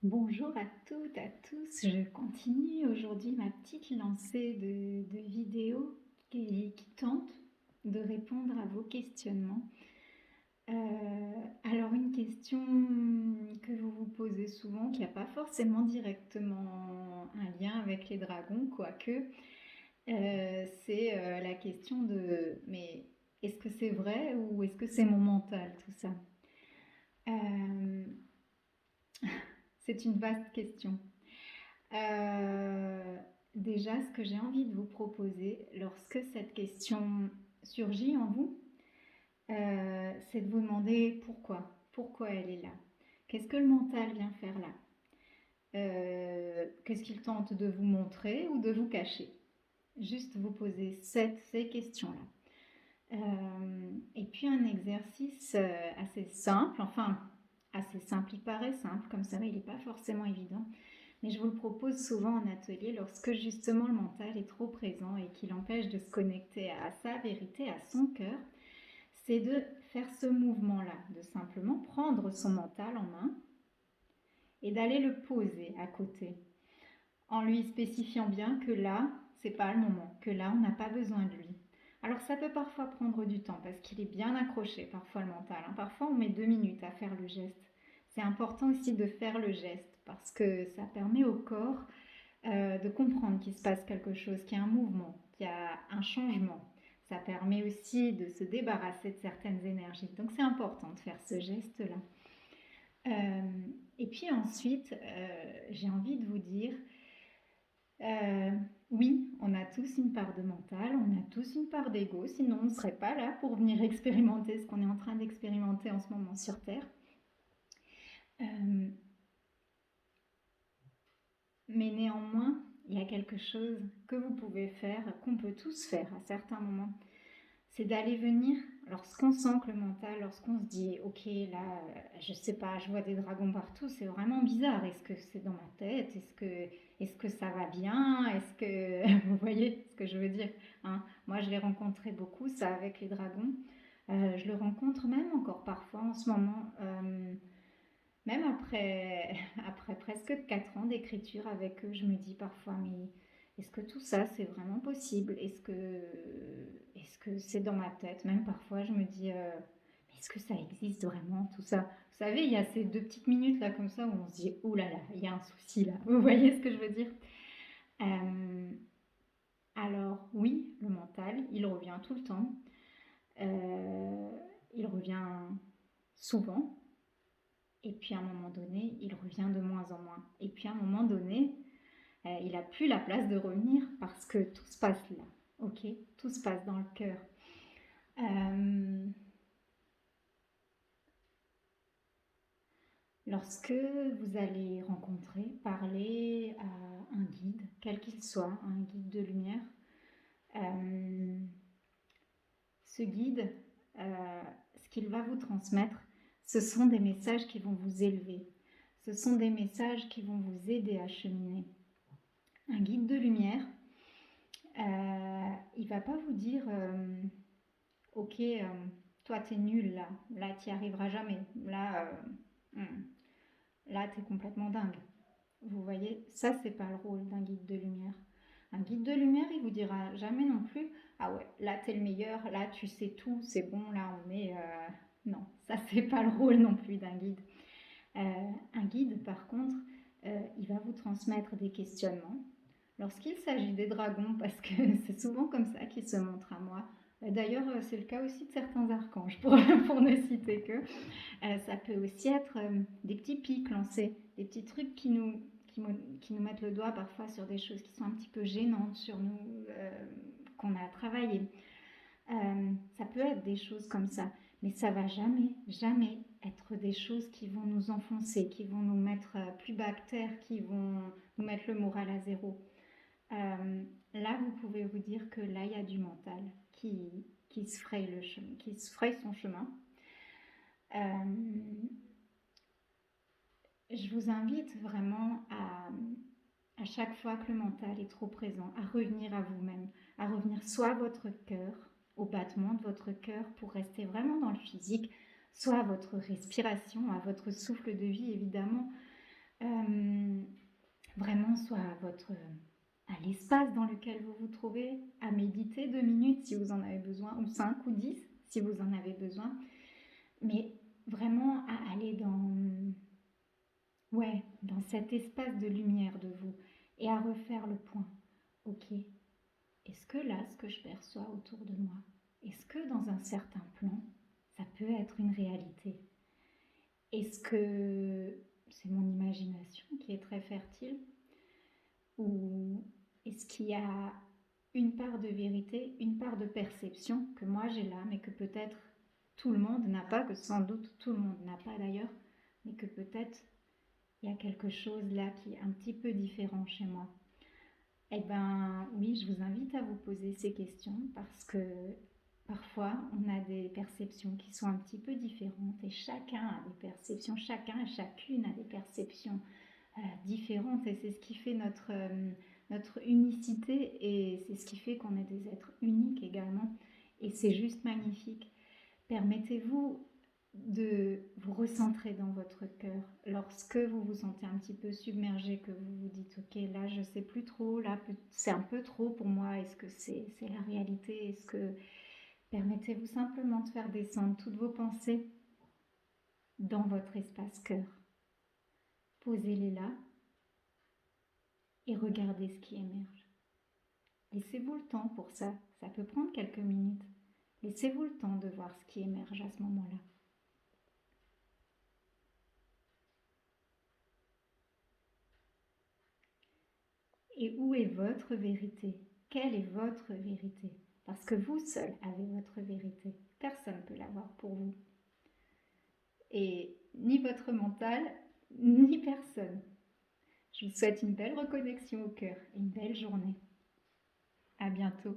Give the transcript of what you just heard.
Bonjour à toutes, à tous. Je continue aujourd'hui ma petite lancée de vidéos qui tentent de répondre à vos questionnements. Alors une question que vous vous posez souvent, qui n'a pas forcément directement un lien avec les dragons, quoique, c'est la question de mais est-ce que c'est vrai ou est-ce que c'est mon mental tout ça? Euh, c'est une vaste question. Euh, Déjà, ce que j'ai envie de vous proposer lorsque cette question surgit en vous, c'est de vous demander pourquoi. Pourquoi elle est là? Qu'est-ce que le mental vient faire là? Qu'est-ce qu'il tente de vous montrer ou de vous cacher? Juste vous poser ces questions-là. Et puis un exercice assez simple, enfin assez simple, il paraît simple comme ça, mais il n'est pas forcément évident. Mais je vous le propose souvent en atelier lorsque justement le mental est trop présent et qu'il empêche de se connecter à sa vérité, à son cœur, c'est de faire ce mouvement-là, de simplement prendre son mental en main et d'aller le poser à côté, en lui spécifiant bien que là, c'est pas le moment, que là, on n'a pas besoin de lui. Alors ça peut parfois prendre du temps parce qu'il est bien accroché, parfois le mental, hein. Parfois on met 2 minutes à faire le geste. C'est important aussi de faire le geste parce que ça permet au corps de comprendre qu'il se passe quelque chose, qu'il y a un mouvement, qu'il y a un changement. Ça permet aussi de se débarrasser de certaines énergies. Donc c'est important de faire ce geste-là. Euh, et puis ensuite, j'ai envie de vous dire, euh, oui, on a tous une part de mental, on a tous une part d'ego, sinon on ne serait pas là pour venir expérimenter ce qu'on est en train d'expérimenter en ce moment sur Terre. Euh, mais néanmoins, il y a quelque chose que vous pouvez faire, qu'on peut tous faire à certains moments. C'est d'aller venir, lorsqu'on sent que le mental, lorsqu'on se dit, ok, là, je sais pas, je vois des dragons partout, c'est vraiment bizarre. Est-ce que c'est dans ma tête? Est-ce que ça va bien? Est-ce que, vous voyez ce que je veux dire, hein? Moi, je l'ai rencontré beaucoup, ça, avec les dragons. Je le rencontre même encore parfois en ce moment, même après presque 4 ans d'écriture avec eux, je me dis parfois, mais est-ce que tout ça, c'est vraiment possible? Est-ce que c'est dans ma tête? Même parfois, je me dis, est-ce que ça existe vraiment, tout ça? Vous savez, il y a ces 2 petites minutes là, comme ça, où on se dit, oh là là, il y a un souci là. Vous voyez ce que je veux dire? Euh, alors, oui, le mental, il revient tout le temps. Euh, il revient souvent. Et puis à un moment donné, il revient de moins en moins. Et puis à un moment donné, il n'a plus la place de revenir parce que tout se passe là. Ok, tout se passe dans le cœur. Euh, Lorsque vous allez rencontrer, parler à un guide, quel qu'il soit, un guide de lumière, euh, ce guide, ce qu'il va vous transmettre, ce sont des messages qui vont vous élever. Ce sont des messages qui vont vous aider à cheminer. Un guide de lumière, il va pas vous dire ok, toi t'es nul là t'y arriveras jamais, là t'es complètement dingue. Vous voyez, ça c'est pas le rôle d'un guide de lumière. Un guide de lumière, il vous dira jamais non plus ah ouais, là t'es le meilleur, là tu sais tout, c'est bon, là on est. Non, ça c'est pas le rôle non plus d'un guide. Un guide, par contre, il va vous transmettre des questionnements. Lorsqu'il s'agit des dragons, parce que c'est souvent comme ça qu'ils se montrent à moi. D'ailleurs, c'est le cas aussi de certains archanges, pour ne citer que. Ça peut aussi être des petits pics lancés, des petits trucs qui nous mettent le doigt parfois sur des choses qui sont un petit peu gênantes sur nous, qu'on a travaillé. Ça peut être des choses comme ça, mais ça va jamais, jamais être des choses qui vont nous enfoncer, qui vont nous mettre plus bas que terre, qui vont nous mettre le moral à zéro. Là, vous pouvez vous dire que là, il y a du mental qui se fraye qui se fraye son chemin. Euh, je vous invite vraiment à chaque fois que le mental est trop présent, à revenir à vous-même, à revenir soit à votre cœur, au battement de votre cœur pour rester vraiment dans le physique, soit à votre respiration, à votre souffle de vie évidemment, euh, vraiment soit à l'espace dans lequel vous vous trouvez, à méditer 2 minutes si vous en avez besoin, ou 5 ou 10 si vous en avez besoin, mais vraiment à aller ouais, dans cet espace de lumière de vous et à refaire le point. Ok, est-ce que là, ce que je perçois autour de moi, est-ce que dans un certain plan, ça peut être une réalité? Est-ce que c'est mon imagination qui est très fertile? Ou est-ce qu'il y a une part de vérité, une part de perception que moi j'ai là, mais que peut-être tout le monde n'a pas, que sans doute tout le monde n'a pas d'ailleurs, mais que peut-être il y a quelque chose là qui est un petit peu différent chez moi? Eh bien oui, je vous invite à vous poser ces questions parce que parfois on a des perceptions qui sont un petit peu différentes et chacun a des perceptions, chacun et chacune a des perceptions différentes et c'est ce qui fait notre unicité et c'est ce qui fait qu'on est des êtres uniques également et c'est juste magnifique. Permettez-vous de vous recentrer dans votre cœur lorsque vous vous sentez un petit peu submergé, que vous vous dites ok là je sais plus trop, là c'est un peu trop pour moi, est-ce que c'est la réalité, est-ce que permettez-vous simplement de faire descendre toutes vos pensées dans votre espace cœur, posez-les là et regardez ce qui émerge. Laissez-vous le temps pour ça, ça peut prendre quelques minutes. Laissez-vous le temps de voir ce qui émerge à ce moment-là. Et où est votre vérité? Quelle est votre vérité? Parce que vous seul avez votre vérité. Personne ne peut l'avoir pour vous. Et ni votre mental, ni personne. Je vous souhaite une belle reconnexion au cœur et une belle journée. À bientôt.